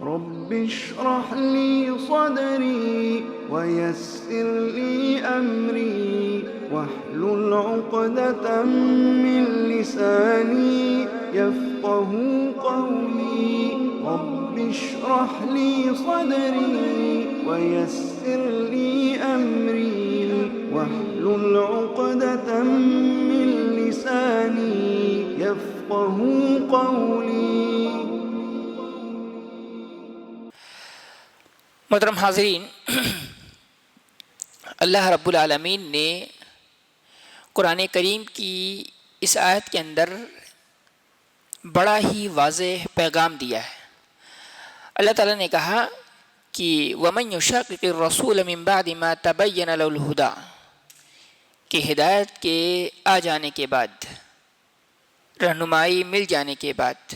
رب اشرح لي صدري ويسر لي أمري واحلل عقدة من لساني يفقه قولي رب اشرح لي صدري ويسر لي أمري واحلل عقدة من لساني يفقه قولي. محترم حاضرین، اللہ رب العالمین نے قرآن کریم کی اس آیت کے اندر بڑا ہی واضح پیغام دیا ہے۔ اللہ تعالیٰ نے کہا کہ وَمَن يُشَاقِقِ الرَّسُولَ مِن بَعْدِ مَا تَبَيَّنَ لَهُ الْهُدَىٰ، کہ ہدایت کے آ جانے کے بعد، رہنمائی مل جانے کے بعد،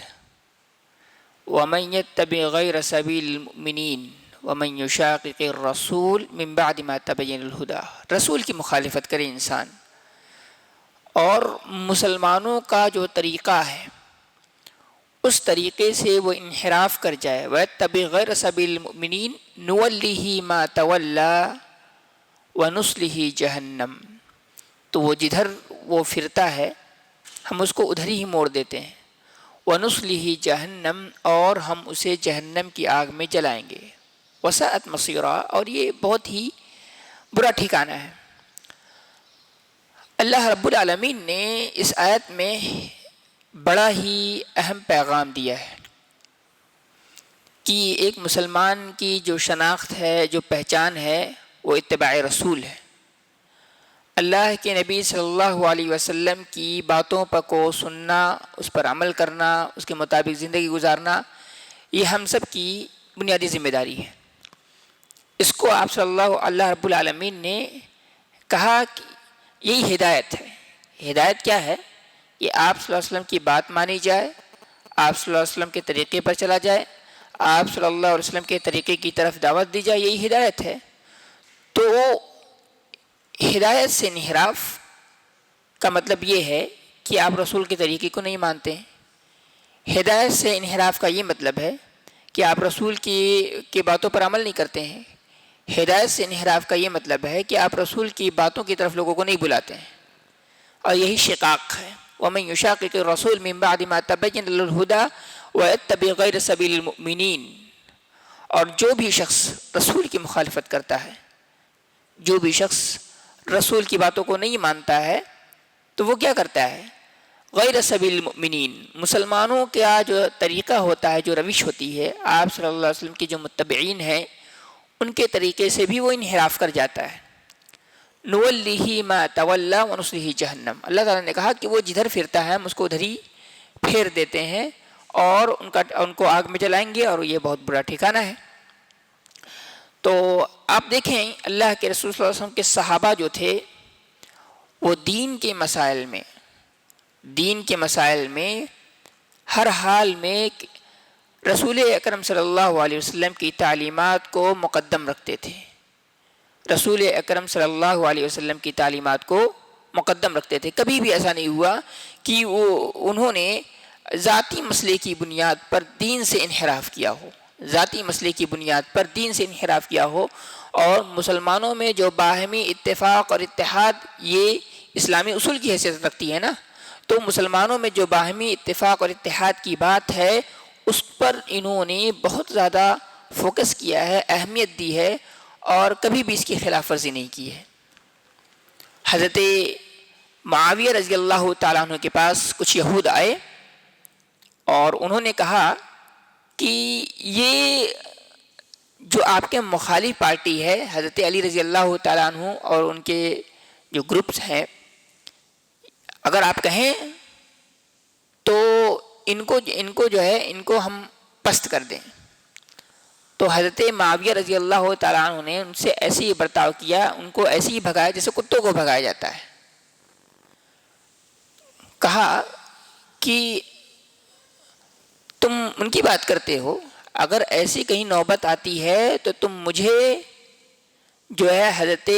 وَمَن يَتَّبِعْ غَيْرَ سَبِيلِ الْمُؤْمِنِينَ وَمَن يُشَاقِقِ الرَّسُولَ مِن بَعْدِ مَا تَبَيَّنَ الْهُدَىٰ، رسول کی مخالفت کرے انسان اور مسلمانوں کا جو طریقہ ہے اس طریقے سے وہ انحراف کر جائے، وَيَتَّبِعْ غَيْرَ سَبِيلِ الْمُؤْمِنِينَ نُوَلِّهِ مَا تَوَلَّىٰ وَنُصْلِهِ جَهَنَّمَ، تو وہ جدھر وہ پھرتا ہے ہم اس کو ادھر ہی موڑ دیتے ہیں، وَنُصْلِهِ جَهَنَّمَ، اور ہم اسے جہنم کی آگ میں جلائیں گے، وَسَاءَتْ مَصِيرًا، اور یہ بہت ہی برا ٹھکانہ ہے۔ اللہ رب العالمین نے اس آیت میں بڑا ہی اہم پیغام دیا ہے کہ ایک مسلمان کی جو شناخت ہے، جو پہچان ہے، وہ اتباع رسول ہے۔ اللہ کے نبی صلی اللہ علیہ وسلم کی باتوں پر کو سننا، اس پر عمل کرنا، اس کے مطابق زندگی گزارنا، یہ ہم سب کی بنیادی ذمہ داری ہے۔ اس کو آپ اللہ رب العالمین نے کہا کہ یہی ہدایت ہے۔ ہدایت کیا ہے؟ کہ آپ صلی اللہ علیہ وسلم کی بات مانی جائے، آپ صلی اللہ علیہ وسلم کے طریقے پر چلا جائے، آپ صلی اللہ علیہ وسلم کے طریقے کی طرف دعوت دی جائے، یہی ہدایت ہے۔ تو ہدایت سے انحراف کا مطلب یہ ہے کہ آپ رسول کے طریقے کو نہیں مانتے ہیں۔ ہدایت سے انحراف کا یہ مطلب ہے کہ آپ رسول کی باتوں پر عمل نہیں کرتے ہیں۔ ہدایت سے انحراف کا یہ مطلب ہے کہ آپ رسول کی باتوں کی طرف لوگوں کو نہیں بلاتے ہیں، اور یہی شقاق ہے۔ وَمَن يُشَاقِقِ الرَّسُولَ مِن بَعْدِ مَا تَبَيَّنَ لَهُ الْهُدَىٰ وَيَتَّبِعْ غَيْرَ سَبِيلِ الْمُؤْمِنِينَ، اور جو بھی شخص رسول کی مخالفت کرتا ہے، جو بھی شخص رسول کی باتوں کو نہیں مانتا ہے، تو وہ کیا کرتا ہے؟ غیر سبیل المؤمنین، مسلمانوں کا جو طریقہ ہوتا ہے، جو روش ہوتی ہے، آپ صلی اللہ علیہ وسلم کی جو متبعین ہیں ان کے طریقے سے بھی وہ انحراف کر جاتا ہے۔ نُوَلِّهِ مَا تَوَلَّىٰ وَنُصْلِهِ جَهَنَّمَ، اللہ تعالیٰ نے کہا کہ وہ جدھر پھرتا ہے ہم اس کو ادھر ہی پھیر دیتے ہیں اور ان کو آگ میں جلائیں گے، اور یہ بہت برا ٹھکانہ ہے۔ تو آپ دیکھیں اللہ کے رسول صلی اللہ علیہ وسلم کے صحابہ جو تھے وہ دین کے مسائل میں ہر حال میں رسول اکرم صلی اللہ علیہ وسلم کی تعلیمات کو مقدم رکھتے تھے، رسول اکرم صلی اللہ علیہ وسلم کی تعلیمات کو مقدم رکھتے تھے۔ کبھی بھی ایسا نہیں ہوا کہ انہوں نے ذاتی مسئلے کی بنیاد پر دین سے انحراف کیا ہو، ذاتی مسئلے کی بنیاد پر دین سے انحراف کیا ہو۔ اور مسلمانوں میں جو باہمی اتفاق اور اتحاد، یہ اسلامی اصول کی حیثیت رکھتی ہے نا، تو مسلمانوں میں جو باہمی اتفاق اور اتحاد کی بات ہے اس پر انہوں نے بہت زیادہ فوکس کیا ہے، اہمیت دی ہے، اور کبھی بھی اس کی خلاف ورزی نہیں کی ہے۔ حضرت معاویہ رضی اللہ تعالیٰ عنہ کے پاس کچھ یہود آئے اور انہوں نے کہا کہ یہ جو آپ کے مخالف پارٹی ہے، حضرت علی رضی اللہ تعالیٰ عنہ اور ان کے جو گروپس ہیں، اگر آپ کہیں تو ان کو جو ہے ان کو ہم پست کر دیں۔ تو حضرت معاویہ رضی اللہ تعالیٰ عنہ نے ان سے ایسے ہی برتاؤ کیا، ان کو ایسے ہی بھگایا جیسے کتوں کو بھگایا جاتا ہے۔ کہا کہ تم ان کی بات کرتے ہو، اگر ایسی کہیں نوبت آتی ہے تو تم مجھے جو ہے حضرت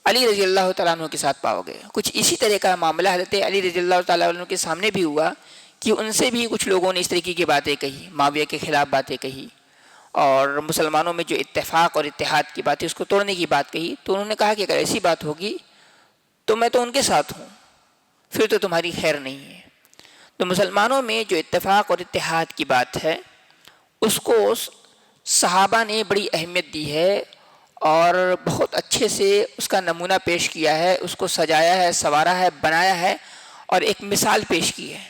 علی رضی اللہ تعالیٰ عنہ کے ساتھ پاؤ گے۔ کچھ اسی طرح کا معاملہ حضرت علی رضی اللہ تعالیٰ عنہ کے سامنے بھی ہوا کہ ان سے بھی کچھ لوگوں نے اس طریقے کی باتیں کہی، معاویہ کے خلاف باتیں کہی، اور مسلمانوں میں جو اتفاق اور اتحاد کی بات ہے اس کو توڑنے کی بات کہی. تو انہوں نے کہا کہ اگر ایسی بات ہوگی تو میں تو ان کے ساتھ ہوں، پھر تو تمہاری خیر نہیں ہے. تو مسلمانوں میں جو اتفاق اور اتحاد کی بات ہے اس کو صحابہ نے بڑی اہمیت دی ہے اور بہت اچھے سے اس کا نمونہ پیش کیا ہے، اس کو سجایا ہے، سنوارا ہے، بنایا ہے، اور ایک مثال پیش کی ہے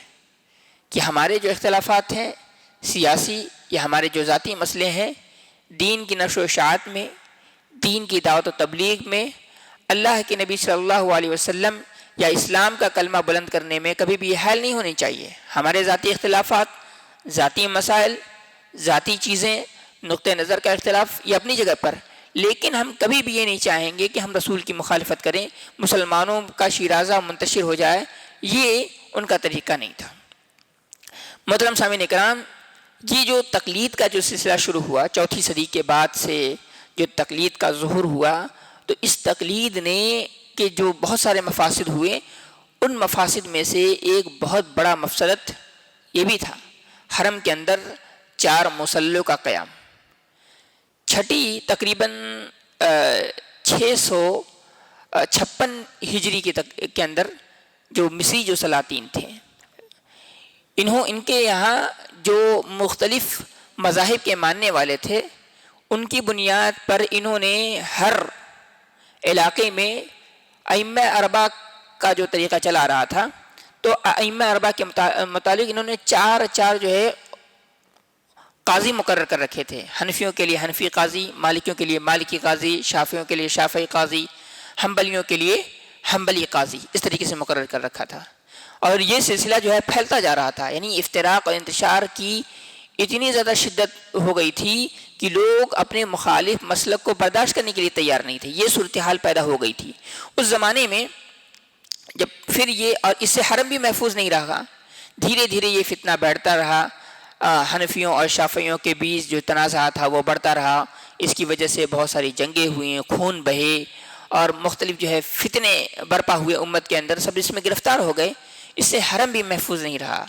کہ ہمارے جو اختلافات ہیں سیاسی یا ہمارے جو ذاتی مسئلے ہیں، دین کی نشر و اشاعت میں، دین کی دعوت و تبلیغ میں، اللہ کے نبی صلی اللہ علیہ وسلم یا اسلام کا کلمہ بلند کرنے میں کبھی بھی یہ حال نہیں ہونی چاہیے. ہمارے ذاتی اختلافات، ذاتی مسائل، ذاتی چیزیں، نقطہ نظر کا اختلاف یہ اپنی جگہ پر، لیکن ہم کبھی بھی یہ نہیں چاہیں گے کہ ہم رسول کی مخالفت کریں، مسلمانوں کا شیرازہ منتشر ہو جائے. یہ ان کا طریقہ نہیں تھا. محترم سامعین اکرام، یہ جو تقلید کا جو سلسلہ شروع ہوا 4 صدی کے بعد سے، جو تقلید کا ظہور ہوا، تو اس تقلید نے کہ جو بہت سارے مفاسد ہوئے، ان مفاسد میں سے ایک بہت بڑا مفسدت یہ بھی تھا، حرم کے اندر 4 مصلوں کا قیام. چھٹی تقریباً 656 ہجری کے اندر جو مصری جو سلاطین تھے، ان کے یہاں جو مختلف مذاہب کے ماننے والے تھے، ان کی بنیاد پر انہوں نے ہر علاقے میں ائمہ اربعہ کا جو طریقہ چلا رہا تھا، تو ائمہ اربعہ کے متعلق انہوں نے 4 جو ہے قاضی مقرر کر رکھے تھے. حنفیوں کے لیے حنفی قاضی، مالکیوں کے لیے مالکی قاضی، شافعیوں کے لیے شافعی قاضی، حنبلیوں کے لیے حنبلی قاضی، اس طریقے سے مقرر کر رکھا تھا. اور یہ سلسلہ جو ہے پھیلتا جا رہا تھا، یعنی افتراق اور انتشار کی اتنی زیادہ شدت ہو گئی تھی کہ لوگ اپنے مخالف مسلک کو برداشت کرنے کے لیے تیار نہیں تھے. یہ صورتحال پیدا ہو گئی تھی اس زمانے میں. جب پھر یہ، اور اس سے حرم بھی محفوظ نہیں رہا، دھیرے دھیرے یہ فتنہ بڑھتا رہا، حنفیوں اور شافعیوں کے بیچ جو تنازع تھا وہ بڑھتا رہا. اس کی وجہ سے بہت ساری جنگیں ہوئیں، خون بہے، اور مختلف جو ہے فتنے برپا ہوئے امت کے اندر، سب اس میں گرفتار ہو گئے. اس سے حرم بھی محفوظ نہیں رہا.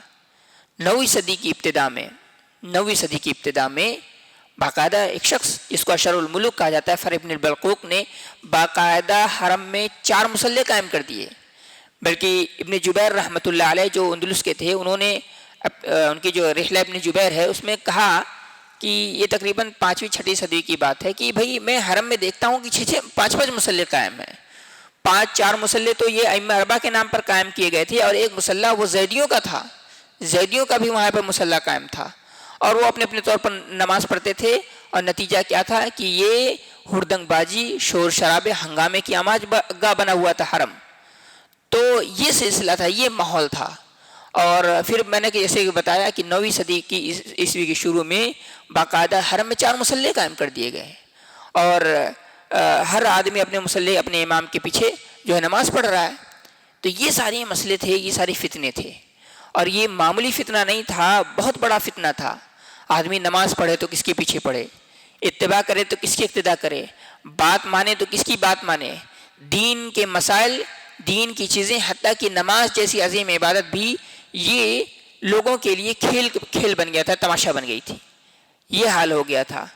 9ویں صدی کی ابتدا میں باقاعدہ ایک شخص جس کو اشر الملوک کہا جاتا ہے، فر ابن البلقوق نے باقاعدہ حرم میں 4 مصلے قائم کر دیے. بلکہ ابن جبیر رحمۃ اللہ علیہ جو اندلس کے تھے، انہوں نے ان کی جو رحلہ ابن جبیر ہے اس میں کہا کہ یہ تقریباً 5ویں 6 صدی کی بات ہے کہ بھئی میں حرم میں دیکھتا ہوں کہ 5 مصلے قائم ہیں. 4 مصلے تو یہ ائمہ اربعہ کے نام پر قائم کیے گئے تھے، اور ایک مصلہ وہ زیدیوں کا تھا، زیدیوں کا بھی وہاں پر مصلہ قائم تھا، اور وہ اپنے اپنے طور پر نماز پڑھتے تھے. اور نتیجہ کیا تھا کہ یہ ہردنگ بازی، شور شرابے، ہنگامے کی آماج گاہ بنا ہوا تھا حرم. تو یہ سلسلہ تھا، یہ ماحول تھا. اور پھر میں نے جیسے بتایا کہ 9ویں صدی کی عیسوی کے شروع میں باقاعدہ حرم میں 4 مصلے قائم کر دیے گئے، اور ہر آدمی اپنے مصلے اپنے امام کے پیچھے جو ہے نماز پڑھ رہا ہے. تو یہ سارے مسئلے تھے، یہ سارے فتنے تھے، اور یہ معمولی فتنہ نہیں تھا، بہت بڑا فتنہ تھا. آدمی نماز پڑھے تو کس کے پیچھے پڑھے، اتباع کرے تو کس کی اقتداء کرے، بات مانے تو کس کی بات مانے. دین کے مسائل، دین کی چیزیں، حتیٰ کہ نماز جیسی عظیم عبادت بھی یہ لوگوں کے لیے کھیل بن گیا تھا، تماشا بن گئی تھی. یہ حال ہو گیا تھا.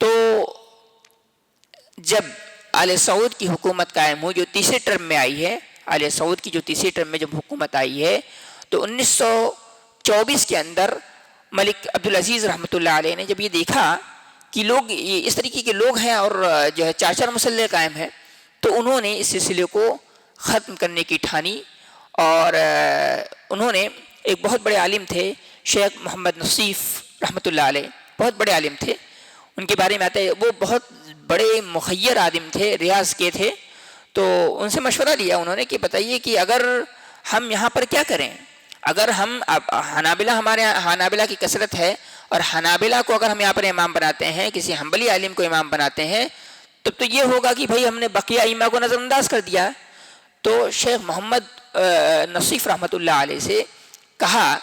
تو جب آل سعود کی حکومت قائم ہوئی، جو 3 ٹرم میں آئی ہے، آل سعود کی جو 3 ٹرم میں جب حکومت آئی ہے، تو 1924 کے اندر ملک عبدالعزیز رحمۃ اللہ علیہ نے جب یہ دیکھا کہ لوگ اس طریقے کے لوگ ہیں اور جو ہے 4 مصلے قائم ہیں، تو انہوں نے اس سلسلے کو ختم کرنے کی ٹھانی. اور انہوں نے ایک بہت بڑے عالم تھے، شیخ محمد نصیف رحمۃ اللہ علیہ، بہت بڑے عالم تھے. ان کے بارے میں آتا ہے وہ بہت بڑے مخیر عالم تھے، ریاض کے تھے. تو ان سے مشورہ لیا انہوں نے کہ بتائیے کہ اگر ہم یہاں پر کیا کریں، اگر ہم حنابلہ کی کثرت ہے، اور حنابلہ کو اگر ہم یہاں پر امام بناتے ہیں، کسی حنبلی عالم کو امام بناتے ہیں، تب تو یہ ہوگا کہ بھئی ہم نے بقیہ ائمہ کو نظر انداز کر دیا. تو شیخ محمد نصیف رحمۃ اللہ علیہ سے کہا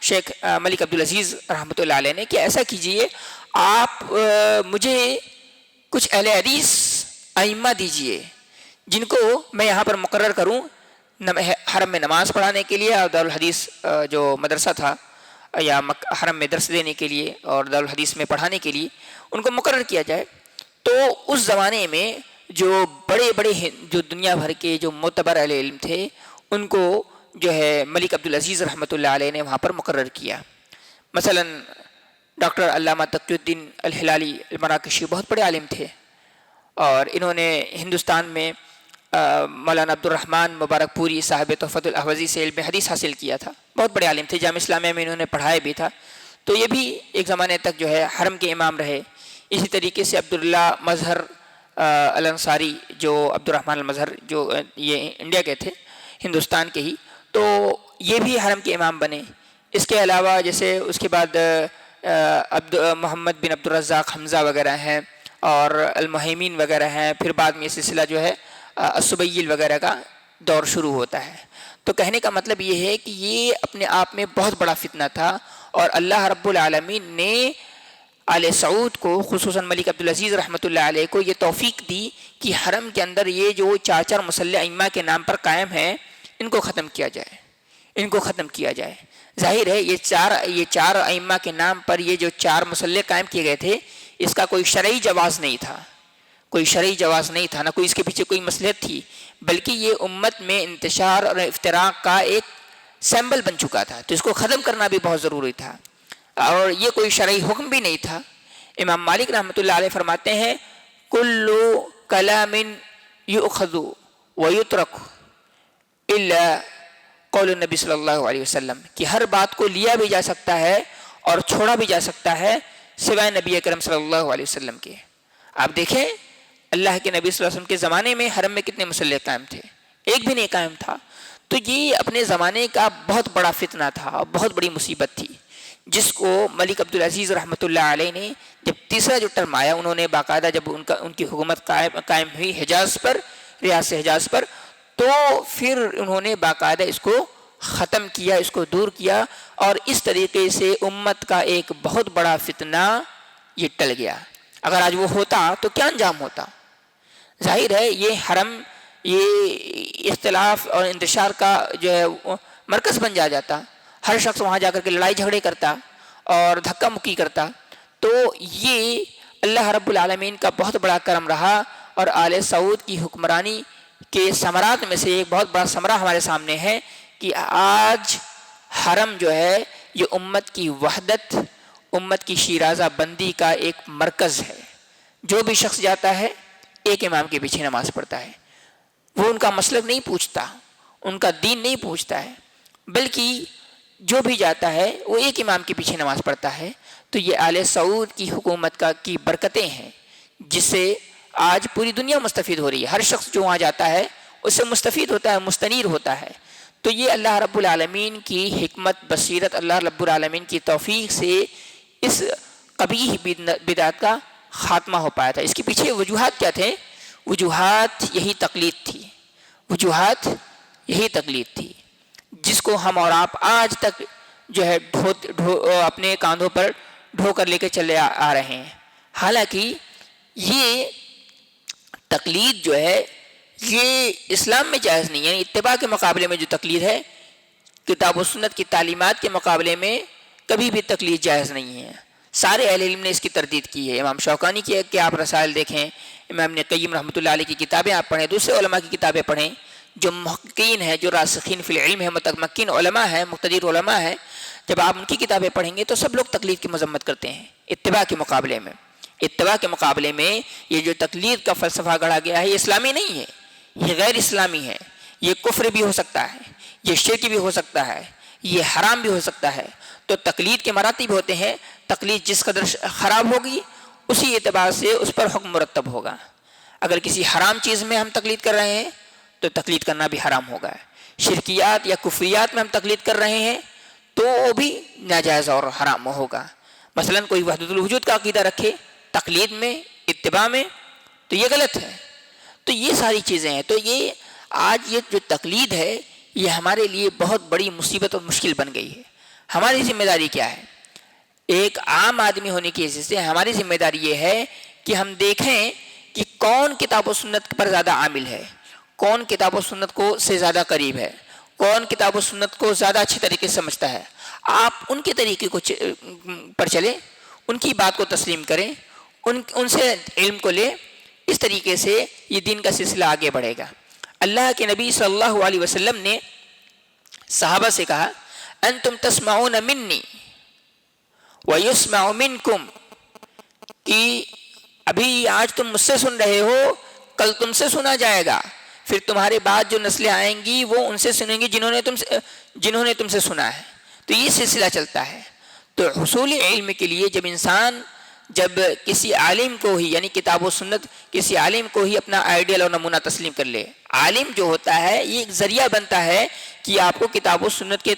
شیخ ملک عبدالعزیز رحمۃ اللہ علیہ نے کہ ایسا کیجئے، آپ مجھے کچھ اہل حدیث ائمہ دیجئے جن کو میں یہاں پر مقرر کروں حرم میں نماز پڑھانے کے لیے اور دارالحدیث جو مدرسہ تھا یا حرم میں درس دینے کے لیے اور دارالحدیث میں پڑھانے کے لیے ان کو مقرر کیا جائے. تو اس زمانے میں جو بڑے بڑے جو دنیا بھر کے جو معتبر اہل علم تھے ان کو جو ہے ملک عبدالعزیز رحمۃ اللہ علیہ نے وہاں پر مقرر کیا. مثلا ڈاکٹر علامہ تقی الدین الہلالی المراکشی بہت بڑے عالم تھے اور انہوں نے ہندوستان میں مولانا عبد الرحمن مبارک پوری صاحب تحفۃ الاحوذی سے علم حدیث حاصل کیا تھا. بہت بڑے عالم تھے, جامعہ اسلامیہ میں انہوں نے پڑھایا بھی تھا. تو یہ بھی ایک زمانے تک جو ہے حرم کے امام رہے. اسی طریقے سے عبداللہ مظہر الانصاری جو عبد الرحمن المظہر جو یہ انڈیا کے تھے, ہندوستان کے ہی, تو یہ بھی حرم کے امام بنے. اس کے علاوہ جیسے اس کے بعد محمد بن عبد الرزاق حمزہ وغیرہ ہیں اور المہیمین وغیرہ ہیں. پھر بعد میں یہ سلسلہ جو ہے السبیل وغیرہ کا دور شروع ہوتا ہے. تو کہنے کا مطلب یہ ہے کہ یہ اپنے آپ میں بہت بڑا فتنہ تھا اور اللہ رب العالمین نے آل سعود کو, خصوصاً ملک عبدالعزیز رحمۃ اللہ علیہ کو, یہ توفیق دی کہ حرم کے اندر یہ جو چار مصلی ائمہ کے نام پر قائم ہیں ان کو ختم کیا جائے, ان کو ختم کیا جائے. ظاہر ہے یہ چار ائمہ کے نام پر یہ جو 4 مصلی قائم کیے گئے تھے اس کا کوئی شرعی جواز نہیں تھا, کوئی شرعی جواز نہیں تھا, نہ کوئی اس کے پیچھے کوئی مصلحت تھی, بلکہ یہ امت میں انتشار اور افتراق کا ایک سمبل بن چکا تھا. تو اس کو ختم کرنا بھی بہت ضروری تھا اور یہ کوئی شرعی حکم بھی نہیں تھا. امام مالک رحمۃ اللہ علیہ فرماتے ہیں کل کلام یؤخذ ویترک الا قول النبی صلی اللہ علیہ وسلم, کہ ہر بات کو لیا بھی جا سکتا ہے اور چھوڑا بھی جا سکتا ہے سوائے نبی اکرم صلی اللہ علیہ وسلم کے. آپ دیکھیں اللہ کے نبی صلی اللہ علیہ وسلم کے زمانے میں حرم میں کتنے مصلی قائم تھے؟ ایک بھی نہیں قائم تھا. تو یہ اپنے زمانے کا بہت بڑا فتنہ تھا اور بہت بڑی مصیبت تھی, جس کو ملک عبدالعزیز رحمۃ اللہ علیہ نے جب تیسرا جو ٹرم آیا, انہوں نے باقاعدہ جب ان کی حکومت قائم ہوئی حجاز پر, ریاست حجاز پر, تو پھر انہوں نے باقاعدہ اس کو ختم کیا, اس کو دور کیا اور اس طریقے سے امت کا ایک بہت بڑا فتنہ یہ ٹل گیا. اگر آج وہ ہوتا تو کیا انجام ہوتا؟ ظاہر ہے یہ حرم یہ اختلاف اور انتشار کا جو ہے مرکز بن جاتا, ہر شخص وہاں جا کر کے لڑائی جھگڑے کرتا اور دھکا مکی کرتا. تو یہ اللہ رب العالمین کا بہت بڑا کرم رہا اور آل سعود کی حکمرانی کے ثمرات میں سے ایک بہت بڑا ثمرہ ہمارے سامنے ہے کہ آج حرم جو ہے یہ امت کی وحدت, امت کی شیرازہ بندی کا ایک مرکز ہے. جو بھی شخص جاتا ہے ایک امام کے پیچھے نماز پڑھتا ہے, وہ ان کا مسلک نہیں پوچھتا, ان کا دین نہیں پوچھتا ہے, بلکہ جو بھی جاتا ہے وہ ایک امام کے پیچھے نماز پڑھتا ہے. تو یہ آل سعود کی حکومت کی برکتیں ہیں جس سے آج پوری دنیا مستفید ہو رہی ہے. ہر شخص جو وہاں جاتا ہے اس سے مستفید ہوتا ہے, مستنیر ہوتا ہے. تو یہ اللہ رب العالمین کی حکمت بصیرت, اللہ رب العالمین کی توفیق سے اس قبیح بدعت کا خاتمہ ہو پایا تھا. اس کے پیچھے وجوہات کیا تھے؟ وجوہات یہی تقلید تھی, وجوہات یہی تقلید تھی جس کو ہم اور آپ آج تک جو ہے اپنے کاندھوں پر ڈھو کر لے کے چلے آ رہے ہیں. حالانکہ یہ تقلید جو ہے یہ اسلام میں جائز نہیں ہے. یعنی اتباع کے مقابلے میں جو تقلید ہے, کتاب و سنت کی تعلیمات کے مقابلے میں کبھی بھی تقلید جائز نہیں ہے. سارے اہل علم نے اس کی تردید کی ہے. امام شوکانی کی آپ رسائل دیکھیں, امام ابن قیم رحمۃ اللہ علیہ کی کتابیں آپ پڑھیں, دوسرے علماء کی کتابیں پڑھیں جو محققین ہیں, جو راسخین فی العلم ہیں, متمکن علماء ہیں, مقتدر علماء ہیں. جب آپ ان کی کتابیں پڑھیں گے تو سب لوگ تقلید کی مذمت کرتے ہیں اتباع کے مقابلے میں. اتباع کے مقابلے میں یہ جو تقلید کا فلسفہ گڑھا گیا ہے یہ اسلامی نہیں ہے, یہ غیر اسلامی ہے. یہ کفر بھی ہو سکتا ہے, یہ شرک بھی ہو سکتا ہے, یہ حرام بھی ہو سکتا ہے. تو تقلید کے مراتب ہوتے ہیں. تقلید جس قدر خراب ہوگی اسی اعتبار سے اس پر حکم مرتب ہوگا. اگر کسی حرام چیز میں ہم تقلید کر رہے ہیں تو تقلید کرنا بھی حرام ہوگا. شرکیات یا کفریات میں ہم تقلید کر رہے ہیں تو وہ بھی ناجائز اور حرام ہوگا. مثلا کوئی وحدت الوجود کا عقیدہ رکھے تقلید میں, اتباع میں, تو یہ غلط ہے. تو یہ ساری چیزیں ہیں. تو یہ آج یہ جو تقلید ہے یہ ہمارے لیے بہت بڑی مصیبت اور مشکل بن گئی ہے. ہماری ذمہ داری کیا ہے؟ ایک عام آدمی ہونے کی حیثیت سے ہماری ذمہ داری یہ ہے کہ ہم دیکھیں کہ کون کتاب و سنت پر زیادہ عامل ہے, کون کتاب و سنت کو سے زیادہ قریب ہے، کون کتاب و سنت کو زیادہ اچھی طریقے سے سمجھتا ہے، آپ ان کے طریقے کو پر چلیں، ان کی بات کو تسلیم کریں، ان سے علم کو لیں. اس طریقے سے یہ دین کا سلسلہ آگے بڑھے گا. اللہ کے نبی صلی اللہ علیہ وسلم نے صحابہ سے کہا انتم تسمعون منی ویسمع منکم، کہ ابھی آج تم مجھ سے سن رہے ہو، کل تم سے سنا جائے گا، پھر تمہارے بعد جو نسلیں آئیں گی وہ ان سے سنیں گی جنہوں نے تم سے سنا ہے. تو یہ سلسلہ چلتا ہے. تو حصول علم کے لیے جب کسی عالم کو ہی، یعنی کتاب و سنت کسی عالم کو ہی اپنا آئیڈیل اور نمونہ تسلیم کر لے، عالم جو ہوتا ہے یہ ایک ذریعہ بنتا ہے کہ آپ کو کتاب و سنت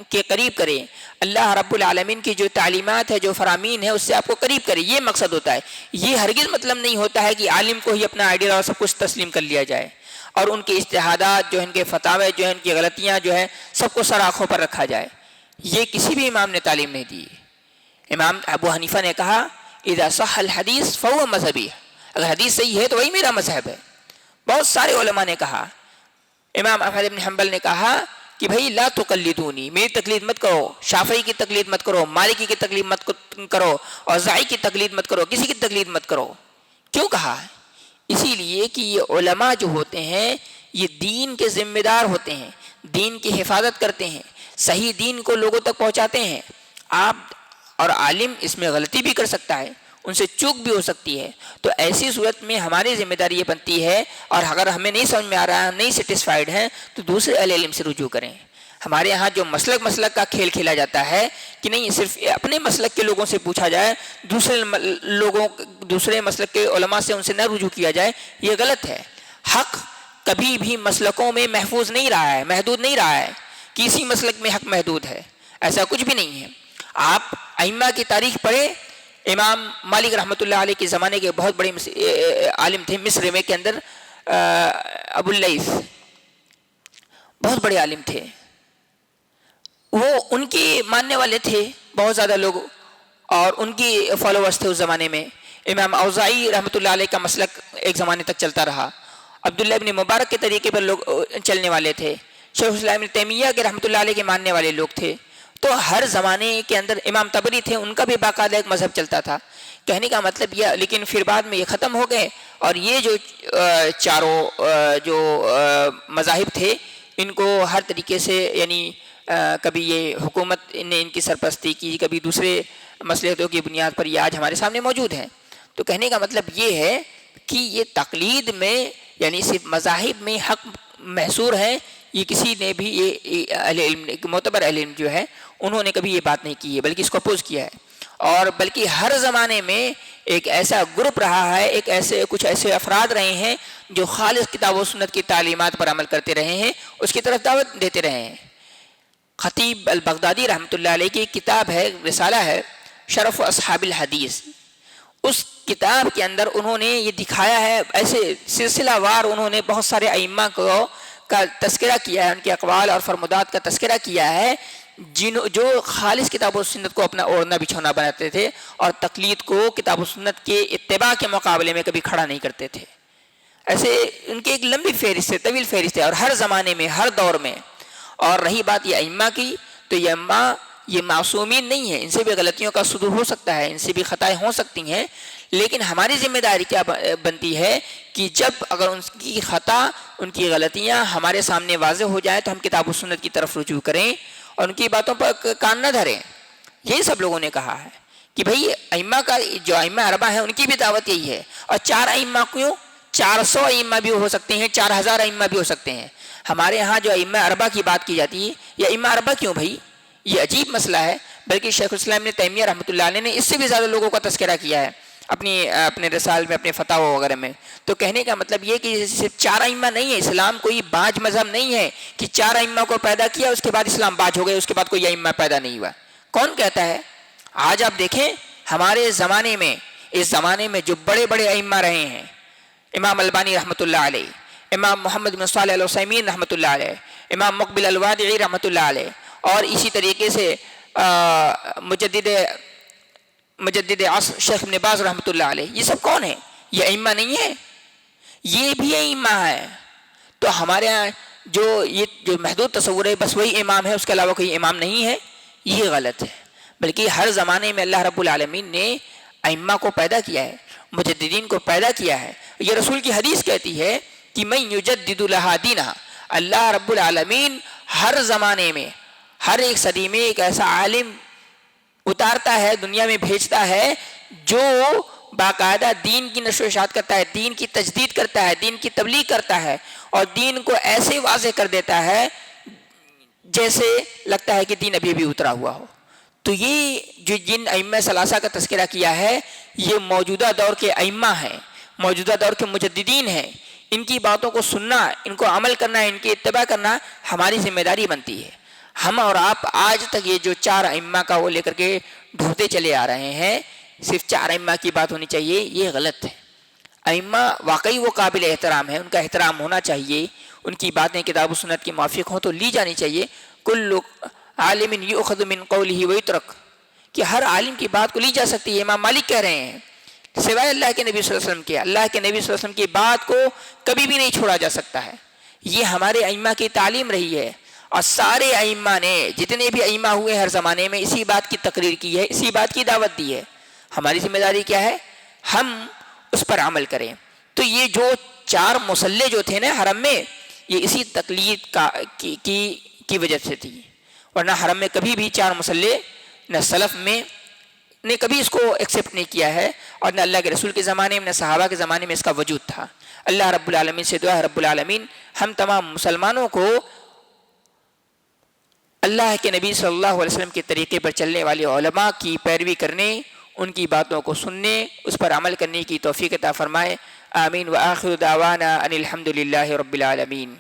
کے قریب کرے، اللہ رب العالمین کی جو تعلیمات ہے، جو فرامین ہے، اس سے آپ کو قریب کرے. یہ مقصد ہوتا ہے. یہ ہرگز مطلب نہیں ہوتا ہے کہ عالم کو ہی اپنا آئیڈیل اور سب کچھ تسلیم کر لیا جائے اور ان کے اجتہادات جو ہیں، ان کے فتاوے جو ہیں، ان کی غلطیاں جو ہیں، سب کو سر آنکھوں پر رکھا جائے. یہ کسی بھی امام نے تعلیم نہیں دی. امام ابو حنیفہ نے کہا اذا صح الحدیث فهو مذہبی، اگر حدیث صحیح ہے تو وہی میرا مذہب ہے. بہت سارے علماء نے کہا. امام احمد بن حنبل نے کہا کہ بھائی لا تقلدونی، میری تقلید مت کرو، شافعی کی تقلید مت کرو، مالکی کی تقلید مت کرو، اوزاعی کی تقلید مت کرو، کسی کی تقلید مت کرو. کیوں کہا؟ اسی لیے کہ یہ علماء جو ہوتے ہیں یہ دین کے ذمہ دار ہوتے ہیں، دین کی حفاظت کرتے ہیں، صحیح دین کو لوگوں تک پہنچاتے ہیں. آپ اور عالم اس میں غلطی بھی کر سکتا ہے، ان سے چوک بھی ہو سکتی ہے. تو ایسی صورت میں ہماری ذمہ داری یہ بنتی ہے، اور اگر ہمیں نہیں سمجھ میں آ رہا ہے، ہم نہیں سیٹسفائیڈ ہیں، تو دوسرے اہل علم سے رجوع کریں. ہمارے یہاں جو مسلک کا کھیل کھیلا جاتا ہے کہ نہیں صرف اپنے مسلک کے لوگوں سے پوچھا جائے، دوسرے مسلک کے علماء سے ان سے نہ رجوع کیا جائے، یہ غلط ہے. حق کبھی بھی مسلکوں میں محفوظ نہیں رہا ہے، محدود نہیں رہا ہے. کسی مسلک میں حق محدود ہے، ایسا کچھ بھی نہیں ہے. آپ ائمہ کی تاریخ پڑھیں. امام مالک رحمۃ اللہ علیہ کے زمانے کے بہت بڑے عالم تھے مصر میں کے اندر، ابو اللیث، بہت بڑے عالم تھے. وہ ان کی ماننے والے تھے بہت زیادہ لوگ، اور ان کی فالوورز تھے اس زمانے میں. امام اوزاعی رحمۃ اللہ علیہ کا مسلک ایک زمانے تک چلتا رہا. عبداللہ ابن مبارک کے طریقے پر لوگ چلنے والے تھے. شیخ الاسلام ابن تیمیہ کے رحمۃ اللہ علیہ کے ماننے والے لوگ تھے. تو ہر زمانے کے اندر امام طبری تھے، ان کا بھی باقاعدہ ایک مذہب چلتا تھا. کہنے کا مطلب یہ، لیکن پھر بعد میں یہ ختم ہو گئے، اور یہ جو چاروں جو مذاہب تھے ان کو ہر طریقے سے، یعنی کبھی یہ حکومت نے ان کی سرپرستی کی، کبھی دوسرے مصلحتوں کی بنیاد پر یہ آج ہمارے سامنے موجود ہیں. تو کہنے کا مطلب یہ ہے کہ یہ تقلید میں، یعنی صرف مذاہب میں حق محصور ہے، یہ کسی نے بھی، یہ اہل علم، معتبر اہل علم جو ہے انہوں نے کبھی یہ بات نہیں کی ہے، بلکہ اس کو اپوز کیا ہے. اور بلکہ ہر زمانے میں ایک ایسا گروپ رہا ہے، کچھ ایسے افراد رہے ہیں جو خالص کتاب و سنت کی تعلیمات پر عمل کرتے رہے ہیں، اس کی طرف دعوت دیتے رہے ہیں. خطیب البغدادی رحمۃ اللہ علیہ کی کتاب ہے، رسالہ ہے شرف اصحاب الحدیث. اس کتاب کے اندر انہوں نے یہ دکھایا ہے، ایسے سلسلہ وار انہوں نے بہت سارے ائمہ کا تذکرہ کیا ہے، ان کے اقوال اور فرمودات کا تذکرہ کیا ہے، جو خالص کتاب و سنت کو اپنا اوڑھنا بچھونا بناتے تھے اور تقلید کو کتاب و سنت کے اتباع کے مقابلے میں کبھی کھڑا نہیں کرتے تھے. ایسے ان کی ایک لمبی فہرست ہے، طویل فہرست ہے، اور ہر زمانے میں، ہر دور میں. اور رہی بات یہ ائمہ کی، تو یہ ائمہ یہ معصومین نہیں ہیں، ان سے بھی غلطیوں کا صدور ہو سکتا ہے، ان سے بھی خطائیں ہو سکتی ہیں. لیکن ہماری ذمہ داری کیا بنتی ہے کہ جب اگر ان کی خطا، ان کی غلطیاں ہمارے سامنے واضح ہو جائیں تو ہم کتاب و سنت کی طرف رجوع کریں اور ان کی باتوں پر کان نہ دھریں. یہی سب لوگوں نے کہا ہے کہ بھئی ائمہ کا، جو ائمہ اربعہ ہیں ان کی بھی دعوت یہی ہے. اور 4 ائمہ کیوں؟ 400 ائمہ بھی ہو سکتے ہیں، 4000 ائمہ بھی ہو سکتے ہیں. ہمارے ہاں جو ائمہ اربعہ کی بات کی جاتی ہے، یہ ائمہ اربعہ کیوں بھائی؟ یہ عجیب مسئلہ ہے. بلکہ شیخ الاسلام ابن تیمیہ رحمۃ اللہ علیہ نے اس سے بھی زیادہ لوگوں کا تذکرہ کیا ہے اپنے رسال میں، اپنے فتاوی وغیرہ میں. تو کہنے کا مطلب یہ کہ صرف 4 ائمہ نہیں ہے. اسلام کوئی باج مذہب نہیں ہے کہ 4 ائمہ کو پیدا کیا اس کے بعد اسلام باج ہو گئے، اس کے بعد کوئی ائمہ پیدا نہیں ہوا. کون کہتا ہے؟ آج آپ دیکھیں ہمارے زمانے میں، اس زمانے میں جو بڑے بڑے ائمہ رہے ہیں، امام البانی رحمۃ اللہ علیہ، امام محمد بن صالح العثیمین رحمۃ اللہ علیہ، امام مقبل الوادعی رحمۃ اللہ علیہ، اور اسی طریقے سے مجدد عصر شیخ ابن باز رحمۃ اللہ علیہ، یہ سب کون ہیں؟ یہ ائمہ نہیں ہے؟ یہ بھی ائمہ ہے. تو ہمارے یہاں جو محدود تصور ہے بس وہی امام ہے، اس کے علاوہ کوئی امام نہیں ہے، یہ غلط ہے، بلکہ ہر زمانے میں اللہ رب العالمین نے ائمہ کو پیدا کیا ہے، مجددین کو پیدا کیا ہے۔ یہ رسول کی حدیث کہتی ہے کہ من یجدد لہا دینہا، اللہ رب العالمین ہر زمانے میں ہر ایک صدی میں ایک ایسا عالم اتارتا ہے، دنیا میں بھیجتا ہے جو باقاعدہ دین کی نشر و اشاعت کرتا ہے، دین کی تجدید کرتا ہے، دین کی تبلیغ کرتا ہے، اور دین کو ایسے واضح کر دیتا ہے جیسے لگتا ہے کہ دین ابھی بھی اترا ہوا ہو۔ تو یہ جو جن ائمہ ثلاثہ کا تذکرہ کیا ہے یہ موجودہ دور کے ائمہ ہیں، موجودہ دور کے مجددین ہیں، ان کی باتوں کو سننا، ان کو عمل کرنا، ان کی اتباع کرنا ہماری ذمہ داری بنتی ہے۔ ہم اور آپ آج تک یہ جو 4 ائمہ کا وہ لے کر کے ڈھونڈتے چلے آ رہے ہیں، صرف 4 ائمہ کی بات ہونی چاہیے، یہ غلط ہے۔ ائمہ واقعی وہ قابل احترام ہیں، ان کا احترام ہونا چاہیے، ان کی باتیں کتاب و سنت کے موافق ہوں تو لی جانی چاہیے۔ کل عالم یؤخذ من قولہ ویترک، کہ ہر عالم کی بات کو لی جا سکتی ہے۔ امام مالک کہہ رہے ہیں سوائے اللہ کے نبی صلی اللہ علیہ وسلم کے، اللہ کے نبی صلی اللہ علیہ وسلم کی بات کو کبھی بھی نہیں چھوڑا جا سکتا ہے۔ یہ ہمارے ائمہ کی تعلیم رہی ہے، اور سارے ائمہ نے جتنے بھی ائمہ ہوئے ہر زمانے میں اسی بات کی تقریر کی ہے، اسی بات کی دعوت دی ہے۔ ہماری ذمہ داری کیا ہے؟ ہم اس پر عمل کریں۔ تو یہ جو 4 مصلے جو تھے نا حرم میں، یہ اسی تقلید کی وجہ سے تھی، ورنہ حرم میں کبھی بھی 4 مصلے نہ سلف میں نے کبھی اس کو ایکسیپٹ نہیں کیا ہے، اور نہ اللہ کے رسول کے زمانے میں نہ صحابہ کے زمانے میں اس کا وجود تھا۔ اللہ رب العالمین سے دعا ہے رب العالمین ہم تمام مسلمانوں کو اللہ کے نبی صلی اللہ علیہ وسلم کے طریقے پر چلنے والے علماء کی پیروی کرنے، ان کی باتوں کو سننے، اس پر عمل کرنے کی توفیق عطا فرمائے۔ آمین۔ وآخر دعوانا ان الحمد للہ رب العالمین۔